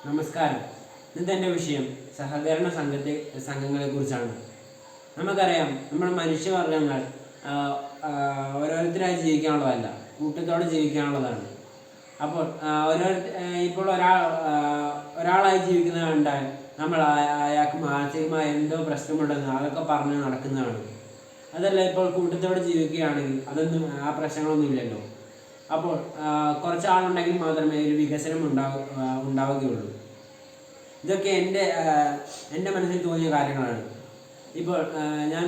നമസ്കാരം. ഇന്നത്തെ എൻ്റെ വിഷയം സഹകരണ സംഘങ്ങളെ കുറിച്ചാണ്. നമുക്കറിയാം, നമ്മൾ മനുഷ്യവർഗങ്ങൾ ഓരോരുത്തരായി ജീവിക്കാനുള്ളതല്ല, കൂട്ടത്തോടെ ജീവിക്കാനുള്ളതാണ്. അപ്പോൾ ഇപ്പോൾ ഒരാളായി ജീവിക്കുന്നത് കണ്ടാൽ നമ്മൾ അയാൾക്ക് മാനസികമായ എന്തോ പ്രശ്നമുണ്ടെന്ന് അതൊക്കെ പറഞ്ഞ് നടക്കുന്നതാണ്. അതല്ല, ഇപ്പോൾ കൂട്ടത്തോടെ ജീവിക്കുകയാണെങ്കിൽ ആ പ്രശ്നങ്ങളൊന്നും ഇല്ലല്ലോ. അപ്പോൾ കുറച്ച് ആളുണ്ടെങ്കിൽ മാത്രമേ ഒരു വികസനം ഉണ്ടാവുകയുള്ളൂ. ഇതൊക്കെ എൻ്റെ മനസ്സിൽ തോന്നിയ കാര്യങ്ങളാണ്. ഇപ്പോൾ ഞാൻ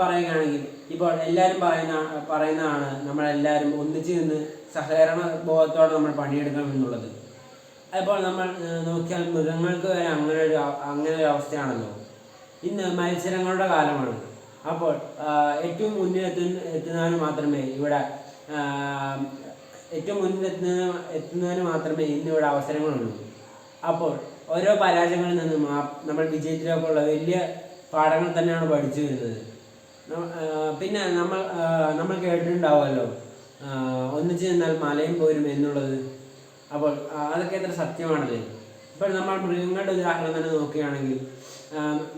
പറയുകയാണെങ്കിൽ ഇപ്പോൾ എല്ലാവരും പറയുന്നതാണ് നമ്മളെല്ലാവരും ഒന്നിച്ച് നിന്ന് സഹകരണ ബോധത്തോടെ നമ്മൾ പണിയെടുക്കണം എന്നുള്ളത്. അപ്പോൾ നമ്മൾ നോക്കിയാൽ മൃഗങ്ങൾക്ക് വരെ അങ്ങനെ ഒരു അവസ്ഥയാണല്ലോ. ഇന്ന് മത്സരങ്ങളുടെ കാലമാണ്. അപ്പോൾ ഏറ്റവും മുന്നിലെത്തുന്നതിന് മാത്രമേ ഇന്നിവിടെ അവസരങ്ങളുള്ളൂ. അപ്പോൾ ഓരോ പരാജയങ്ങളിൽ നിന്നും നമ്മൾ വിജയത്തിലേക്കുള്ള വലിയ പാഠങ്ങൾ തന്നെയാണ് പഠിച്ചു വരുന്നത്. പിന്നെ നമ്മൾ കേട്ടിട്ടുണ്ടാവുമല്ലോ, ഒന്നിച്ച് നിന്നാൽ മലയും പോരും എന്നുള്ളത്. അപ്പോൾ അതൊക്കെ എത്ര സത്യമാണല്ലേ. ഇപ്പോൾ നമ്മൾ മൃഗങ്ങളുടെ ഉദാഹരണം തന്നെ നോക്കുകയാണെങ്കിൽ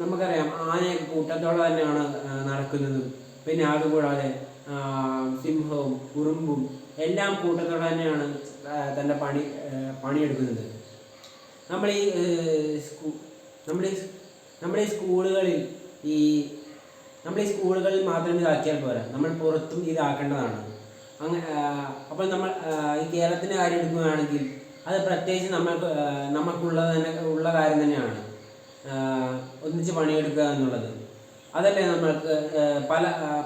നമുക്കറിയാം, ആനയൊക്കെ കൂട്ടത്തോടെ തന്നെയാണ് നടക്കുന്നതും. പിന്നെ അതുകൂടാതെ സിംഹവും ഉറുമ്പും എല്ലാം കൂട്ടത്തോടെ തന്നെയാണ് തൻ്റെ പണിയെടുക്കുന്നത്. നമ്മുടെ ഈ സ്കൂളുകളിൽ മാത്രം ഇതാക്കിയാൽ പോരാ, നമ്മൾ പുറത്തും ഇതാക്കേണ്ടതാണ്. അപ്പോൾ നമ്മൾ ഈ കേരളത്തിൻ്റെ കാര്യം എടുക്കുകയാണെങ്കിൽ അത് പ്രത്യേകിച്ച് നമുക്കുള്ള കാര്യം തന്നെയാണ്, ഒന്നിച്ച് പണിയെടുക്കുക എന്നുള്ളത്. അതല്ലേ നമ്മൾക്ക്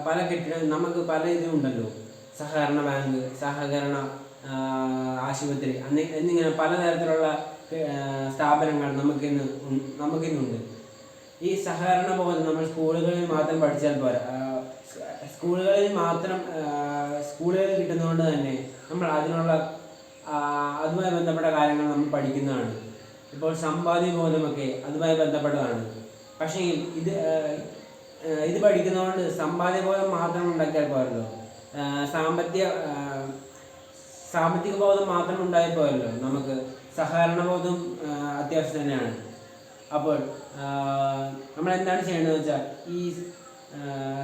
പല കെട്ടിടം, നമുക്ക് പല ഇതുണ്ടല്ലോ, സഹകരണ ബാങ്ക്, സഹകരണ ആശുപത്രി എന്നിങ്ങനെ പലതരത്തിലുള്ള സ്ഥാപനങ്ങൾ നമുക്കിന്നുണ്ട്. ഈ സഹകരണ ബോധം നമ്മൾ സ്കൂളുകളിൽ മാത്രം പഠിച്ചാൽ പോരാ. സ്കൂളുകളിൽ കിട്ടുന്നതുകൊണ്ട് തന്നെ നമ്മൾ അതുമായി ബന്ധപ്പെട്ട കാര്യങ്ങൾ നമ്മൾ പഠിക്കുന്നതാണ്. ഇപ്പോൾ സമ്പാദ്യ ബോധമൊക്കെ അതുമായി ബന്ധപ്പെട്ടതാണ്. പക്ഷേ ഇത് പഠിക്കുന്നതുകൊണ്ട് സമ്പാദ്യ ബോധം മാത്രം ഉണ്ടാക്കിയാൽ പോരല്ലോ, സാമ്പത്തിക ബോധം മാത്രം ഉണ്ടായാൽ പോരല്ലോ. നമുക്ക് സഹകരണ ബോധം അത്യാവശ്യം തന്നെയാണ്. അപ്പോൾ നമ്മൾ എന്താണ് ചെയ്യേണ്ടതെന്ന് വെച്ചാൽ, ഈ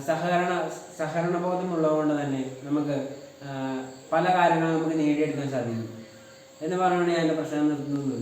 സഹകരണ ബോധം ഉള്ളതുകൊണ്ട് തന്നെ നമുക്ക് പല കാര്യങ്ങളും നമുക്ക് നേടിയെടുക്കാൻ സാധിക്കും എന്ന് പറയുകയാണെങ്കിൽ ഞാൻ എൻ്റെ പ്രശ്നം നിർത്തുന്നു.